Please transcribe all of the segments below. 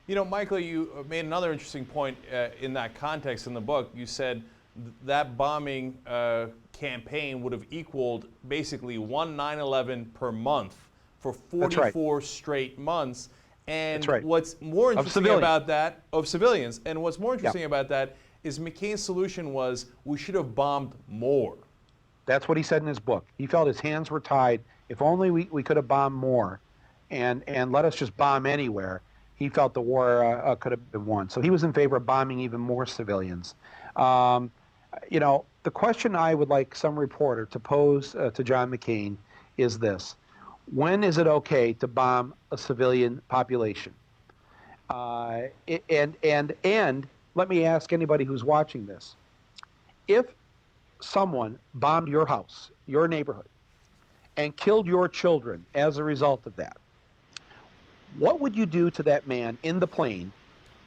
You know, Michael, you made another interesting point in that context in the book. You said that bombing campaign would have equaled basically one 9/11 per month for That's right. 44 straight months. That's And right. what's more Of interesting civilians. about that, of civilians, and what's more Yeah. interesting about that is McCain's solution was we should have bombed more. That's what he said in his book. He felt his hands were tied. If only we could have bombed more and let us just bomb anywhere, he felt the war could have been won. So he was in favor of bombing even more civilians. Um, the question I would like some reporter to pose to John McCain is this. When is it okay to bomb a civilian population? And let me ask anybody who's watching this. If someone bombed your house, your neighborhood, and killed your children as a result of that, what would you do to that man in the plane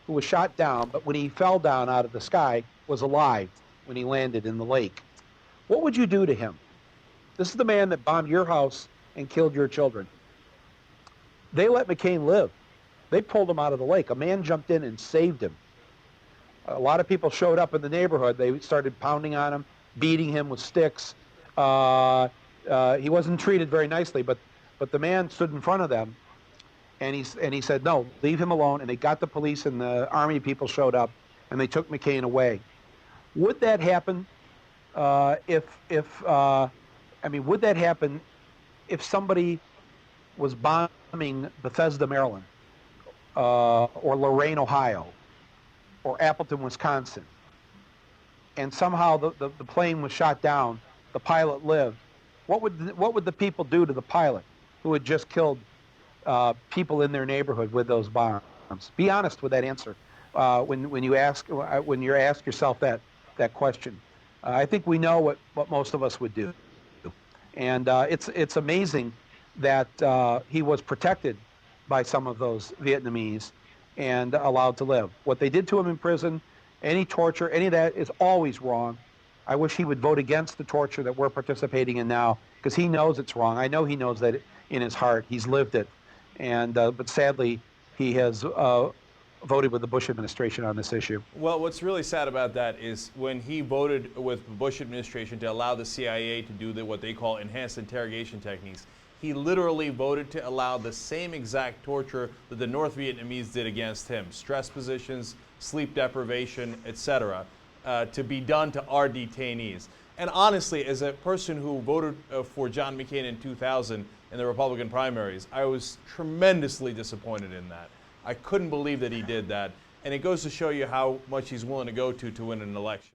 who was shot down, but when he fell down out of the sky, was alive when he landed in the lake? What would you do to him? This is the man that bombed your house and killed your children. They let McCain live. They pulled him out of the lake. A man jumped in and saved him. A lot of people showed up in the neighborhood. They started pounding on him, beating him with sticks. He wasn't treated very nicely, but the man stood in front of them, and he said, "No, leave him alone." And they got the police, and the army people showed up, and they took McCain away. Would that happen would that happen if somebody was bombing Bethesda, Maryland, or Lorain, Ohio, or Appleton, Wisconsin, and somehow the plane was shot down, the pilot lived? What would the people do to the pilot who had just killed people in their neighborhood with those bombs? Be honest with that answer when you ask yourself that question. I think we know what most of us would do, and it's amazing that he was protected by some of those Vietnamese and allowed to live. What they did to him in prison, any torture, any of that is always wrong. I wish he would vote against the torture that we're participating in now, because he knows it's wrong. I know he knows that in his heart. He's lived it. And but sadly, he has voted with the Bush administration on this issue. Well, what's really sad about that is when he voted with the Bush administration to allow the CIA to do what they call enhanced interrogation techniques, he literally voted to allow the same exact torture that the North Vietnamese did against him, stress positions, sleep deprivation, etc., to be done to our detainees. And honestly, as a person who voted for John McCain in 2000 in the Republican primaries, I was tremendously disappointed in that. I couldn't believe that he did that. And it goes to show you how much he's willing to go to win an election.